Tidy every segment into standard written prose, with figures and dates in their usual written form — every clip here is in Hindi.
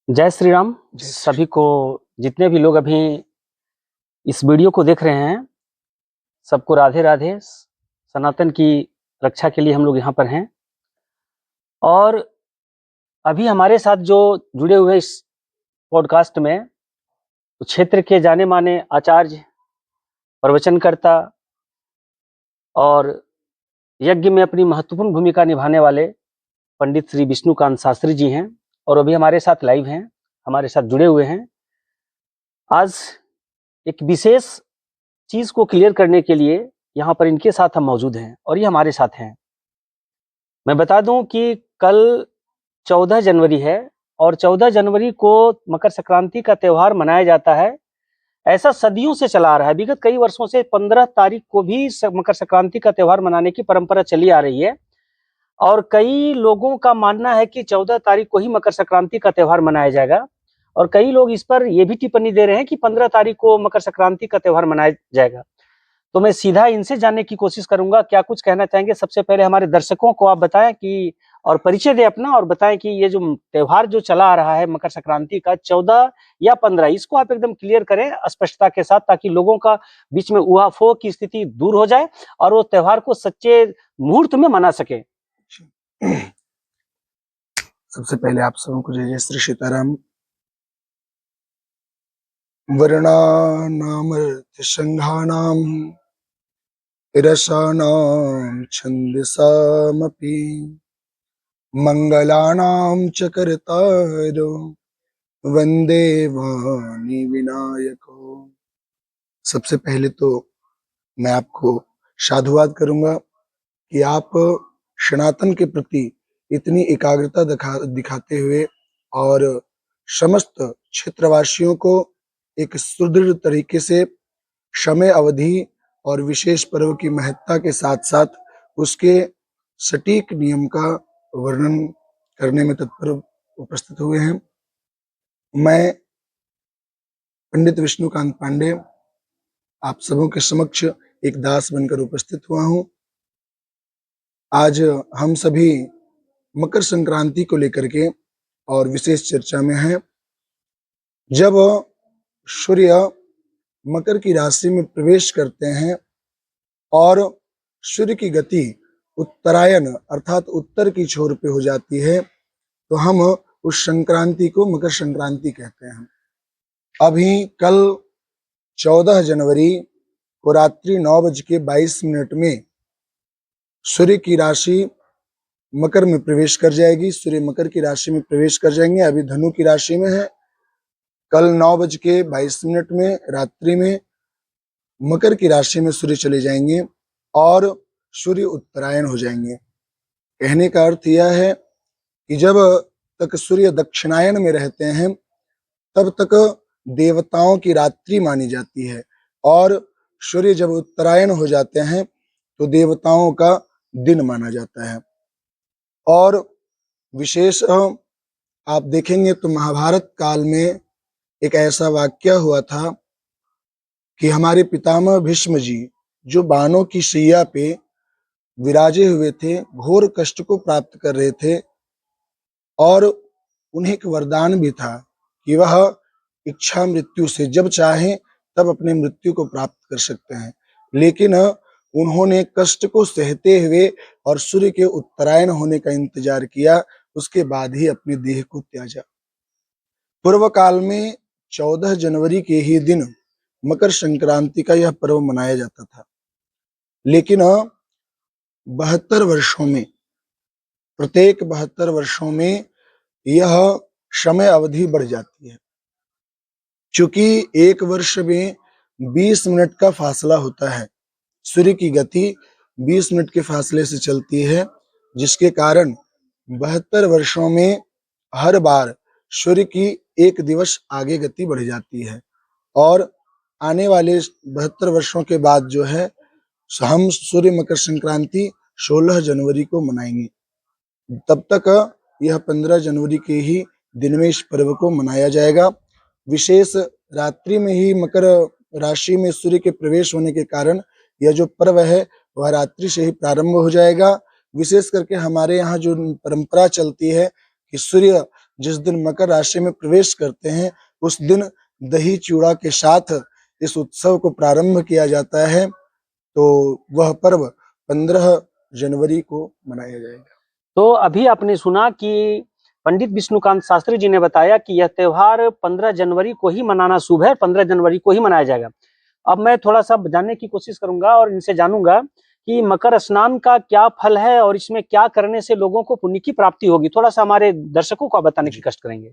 जय श्री राम। जय श्री सभी को, जितने भी लोग अभी इस वीडियो को देख रहे हैं, सबको राधे राधे। सनातन की रक्षा के लिए हम लोग यहाँ पर हैं। और अभी हमारे साथ जो जुड़े हुए इस पॉडकास्ट में, तो क्षेत्र के जाने माने आचार्य, प्रवचनकर्ता और यज्ञ में अपनी महत्वपूर्ण भूमिका निभाने वाले पंडित श्री विष्णुकांत शास्त्री जी हैं, और अभी हमारे साथ लाइव हैं, हमारे साथ जुड़े हुए हैं। आज एक विशेष चीज को क्लियर करने के लिए यहाँ पर इनके साथ हम मौजूद हैं और ये हमारे साथ हैं। मैं बता दूं कि कल 14 जनवरी है और 14 जनवरी को मकर संक्रांति का त्यौहार मनाया जाता है। ऐसा सदियों से चला आ रहा है। विगत कई वर्षों से 15 तारीख को भी मकर संक्रांति का त्यौहार मनाने की परंपरा चली आ रही है, और कई लोगों का मानना है कि 14 तारीख को ही मकर संक्रांति का त्यौहार मनाया जाएगा। और कई लोग इस पर यह भी टिप्पणी दे रहे हैं कि 15 तारीख को मकर संक्रांति का त्यौहार मनाया जाएगा। तो मैं सीधा इनसे जानने की कोशिश करूंगा, क्या कुछ कहना चाहेंगे। सबसे पहले हमारे दर्शकों को आप बताएं कि, और परिचय दें अपना, और बताएं कि ये जो त्यौहार जो चला आ रहा है मकर संक्रांति का 14 या 15, इसको आप एकदम क्लियर करें स्पष्टता के साथ, ताकि लोगों का बीच में उहापोह की स्थिति दूर हो जाए और वो त्यौहार को सच्चे मुहूर्त में मना सके। सबसे पहले आप सबों को जय जय श्री सीताराम। वर्णानामर्थसंघानां रसानां छन्दसामपि मंगलानां च कर्तारो वंदे वाणी विनायको। सबसे पहले तो मैं आपको साधुवाद करूंगा कि आप सनातन के प्रति इतनी एकाग्रता दिखाते हुए और समस्त क्षेत्रवासियों को एक सुदृढ़ तरीके से समय अवधि और विशेष पर्व की महत्ता के साथ साथ उसके सटीक नियम का वर्णन करने में तत्पर उपस्थित हुए हैं। मैं पंडित विष्णुकांत पांडे आप सबों के समक्ष एक दास बनकर उपस्थित हुआ हूं। आज हम सभी मकर संक्रांति को लेकर के और विशेष चर्चा में हैं। जब सूर्य मकर की राशि में प्रवेश करते हैं और सूर्य की गति उत्तरायण अर्थात उत्तर की छोर पे हो जाती है, तो हम उस संक्रांति को मकर संक्रांति कहते हैं। अभी कल 14 जनवरी को रात्रि 9:22 में सूर्य की राशि मकर में प्रवेश कर जाएगी। सूर्य मकर की राशि में प्रवेश कर जाएंगे। अभी धनु की राशि में है। कल 9:22 में रात्रि में मकर की राशि में सूर्य चले जाएंगे और सूर्य उत्तरायण हो जाएंगे। कहने का अर्थ यह है कि जब तक सूर्य दक्षिणायन में रहते हैं तब तक देवताओं की रात्रि मानी जाती है, और सूर्य जब उत्तरायण हो जाते हैं तो देवताओं का दिन माना जाता है। और विशेष आप देखेंगे तो महाभारत काल में एक ऐसा वाक्य हुआ था कि हमारे पितामह भीष्म जी जो बाणों की शैया पे विराजे हुए थे, घोर कष्ट को प्राप्त कर रहे थे, और उन्हें एक वरदान भी था कि वह इच्छा मृत्यु से जब चाहें तब अपने मृत्यु को प्राप्त कर सकते हैं। लेकिन उन्होंने कष्ट को सहते हुए और सूर्य के उत्तरायण होने का इंतजार किया, उसके बाद ही अपने देह को त्याजा। पूर्व काल में 14 जनवरी के ही दिन मकर संक्रांति का यह पर्व मनाया जाता था, लेकिन 72 वर्षों में, प्रत्येक 72 वर्षों में यह समय अवधि बढ़ जाती है। चूंकि एक वर्ष में 20 मिनट का फासला होता है, सूर्य की गति 20 मिनट के फासले से चलती है, जिसके कारण 72 वर्षों में हर बार सूर्य की एक दिवस आगे गति बढ़ जाती है। और आने वाले 72 वर्षों के बाद जो है हम सूर्य मकर संक्रांति 16 जनवरी को मनाएंगे। तब तक यह 15 जनवरी के ही दिन में इस पर्व को मनाया जाएगा। विशेष रात्रि में ही मकर राशि में सूर्य के प्रवेश होने के कारण यह जो पर्व है वह रात्रि से ही प्रारंभ हो जाएगा। विशेष करके हमारे यहाँ जो परंपरा चलती है कि सूर्य जिस दिन मकर राशि में प्रवेश करते हैं उस दिन दही चूड़ा के साथ इस उत्सव को प्रारंभ किया जाता है। तो वह पर्व 15 जनवरी को मनाया जाएगा। तो अभी आपने सुना कि पंडित विष्णुकांत शास्त्री जी ने बताया कि यह त्योहार 15 जनवरी को ही मनाना शुभ है, 15 जनवरी को ही मनाया जाएगा। अब मैं थोड़ा सा जानने की कोशिश करूंगा और इनसे जानूंगा कि मकर स्नान का क्या फल है और इसमें क्या करने से लोगों को पुण्य की प्राप्ति होगी। थोड़ा सा हमारे दर्शकों को आप बताने की कष्ट करेंगे।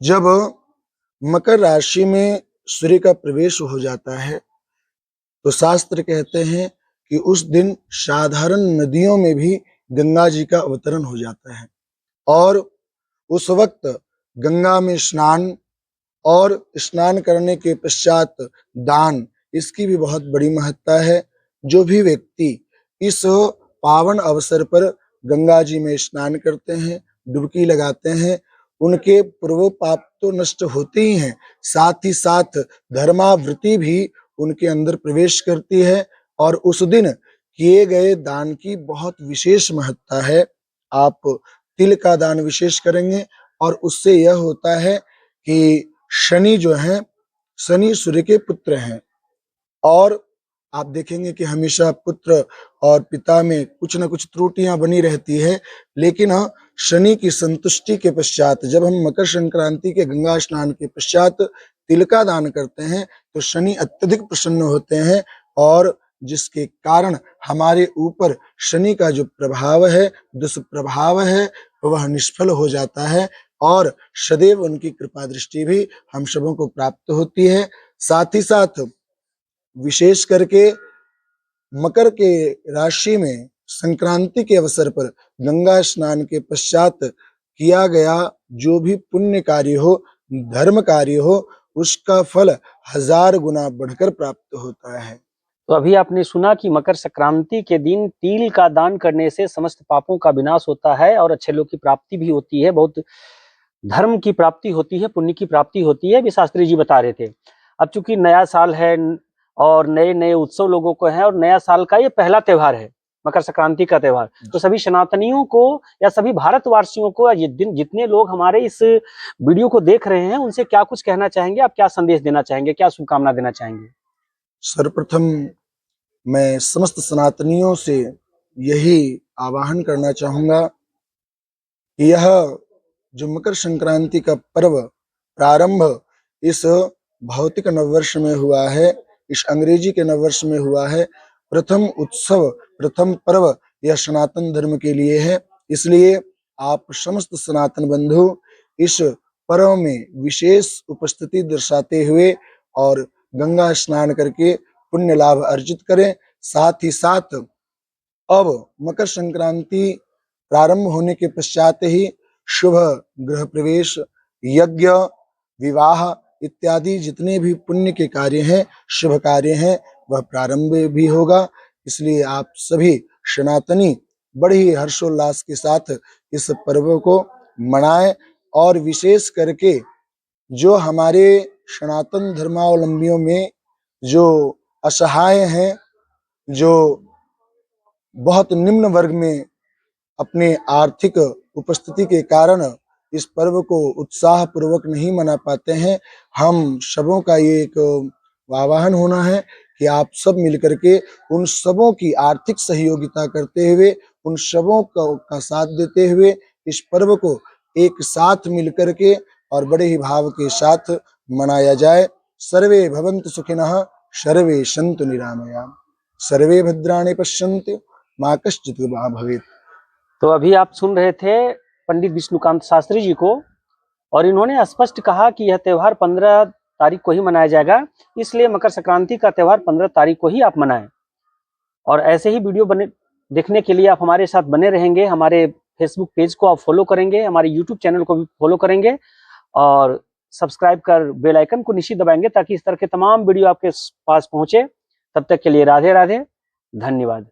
जब मकर राशि में सूर्य का प्रवेश हो जाता है तो शास्त्र कहते हैं कि उस दिन साधारण नदियों में भी गंगा जी का अवतरण हो जाता है और उस वक्त गंगा में स्नान और स्नान करने के पश्चात दान, इसकी भी बहुत बड़ी महत्ता है। जो भी व्यक्ति इस पावन अवसर पर गंगा जी में स्नान करते हैं, डुबकी लगाते हैं, उनके पूर्व पाप तो नष्ट होते ही हैं, साथ ही साथ धर्मावृत्ति भी उनके अंदर प्रवेश करती है और उस दिन किए गए दान की बहुत विशेष महत्ता है। आप तिल का दान विशेष करेंगे और उससे यह होता है कि शनि जो हैं, शनि सूर्य के पुत्र हैं और आप देखेंगे कि हमेशा पुत्र और पिता में कुछ न कुछ त्रुटियां बनी रहती है, लेकिन हाँ, शनि की संतुष्टि के पश्चात जब हम मकर संक्रांति के गंगा स्नान के पश्चात तिल का दान करते हैं तो शनि अत्यधिक प्रसन्न होते हैं और जिसके कारण हमारे ऊपर शनि का जो प्रभाव है, दुष्प्रभाव है, वह निष्फल हो जाता है और सदैव उनकी कृपा दृष्टि भी हम सबों को प्राप्त होती है। साथ ही साथ विशेष करके मकर के राशि में संक्रांति के अवसर पर गंगा स्नान के पश्चात किया गया जो भी पुण्य कार्य हो, धर्म कार्य हो, उसका फल 1000 गुना बढ़कर प्राप्त होता है। तो अभी आपने सुना कि मकर संक्रांति के दिन तिल का दान करने से समस्त पापों का विनाश होता है और अच्छे लोग की प्राप्ति भी होती है, बहुत धर्म की प्राप्ति होती है, पुण्य की प्राप्ति होती है, भी शास्त्री जी बता रहे थे। अब चूंकि नया साल है और नए नए उत्सव लोगों को है और नया साल का ये पहला त्योहार है, मकर संक्रांति का त्योहार, तो सभी सनातनियों को या सभी भारतवासियों को ये दिन जितने लोग हमारे इस वीडियो को देख रहे हैं उनसे क्या कुछ कहना चाहेंगे, आप क्या संदेश देना चाहेंगे, क्या शुभकामना देना चाहेंगे? सर्वप्रथम मैं समस्त सनातनियों से यही आवाहन करना चाहूंगा कि यह जो मकर संक्रांति का पर्व प्रारंभ इस भौतिक नववर्ष में हुआ है, इस अंग्रेजी के नववर्ष में हुआ है, प्रथम उत्सव, प्रथम पर्व यह सनातन धर्म के लिए है। इसलिए आप समस्त सनातन बंधु इस पर्व में विशेष उपस्थिति दर्शाते हुए और गंगा स्नान करके पुण्य लाभ अर्जित करें। साथ ही साथ अब मकर संक्रांति प्रारंभ होने के पश्चात ही शुभ गृह प्रवेश, यज्ञ, विवाह इत्यादि जितने भी पुण्य के कार्य हैं, शुभ कार्य हैं, वह प्रारंभ भी होगा। इसलिए आप सभी सनातनी बड़े ही हर्षोल्लास के साथ इस पर्व को मनाएं और विशेष करके जो हमारे सनातन धर्मावलंबियों में जो असहाय हैं, जो बहुत निम्न वर्ग में अपने आर्थिक उपस्थिति के कारण इस पर्व को उत्साह पूर्वक नहीं मना पाते हैं, हम सबों का ये एक आह्वान होना है कि आप सब मिलकर के उन सबों की आर्थिक सहयोगिता करते हुए, उन सबों का साथ देते हुए इस पर्व को एक साथ मिलकर के और बड़े ही भाव के साथ मनाया जाए। सर्वे भवन्तु सुखिनः, सर्वे सन्तु निरामयाः, सर्वे भद्राणि पश्यन्तु मा कश्चित् भवेत्। तो अभी आप सुन रहे थे पंडित विष्णुकांत शास्त्री जी को और इन्होंने स्पष्ट कहा कि यह त्योहार 15 तारीख को ही मनाया जाएगा, इसलिए मकर संक्रांति का त्योहार 15 तारीख को ही आप मनाएं। और ऐसे ही वीडियो देखने के लिए आप हमारे साथ बने रहेंगे, हमारे फेसबुक पेज को आप फॉलो करेंगे, हमारे यूट्यूब चैनल को भी फॉलो करेंगे और सब्सक्राइब कर बेल आइकन को निश्चित दबाएंगे ताकि इस तरह के तमाम वीडियो आपके पास पहुंचे। तब तक के लिए राधे राधे, धन्यवाद।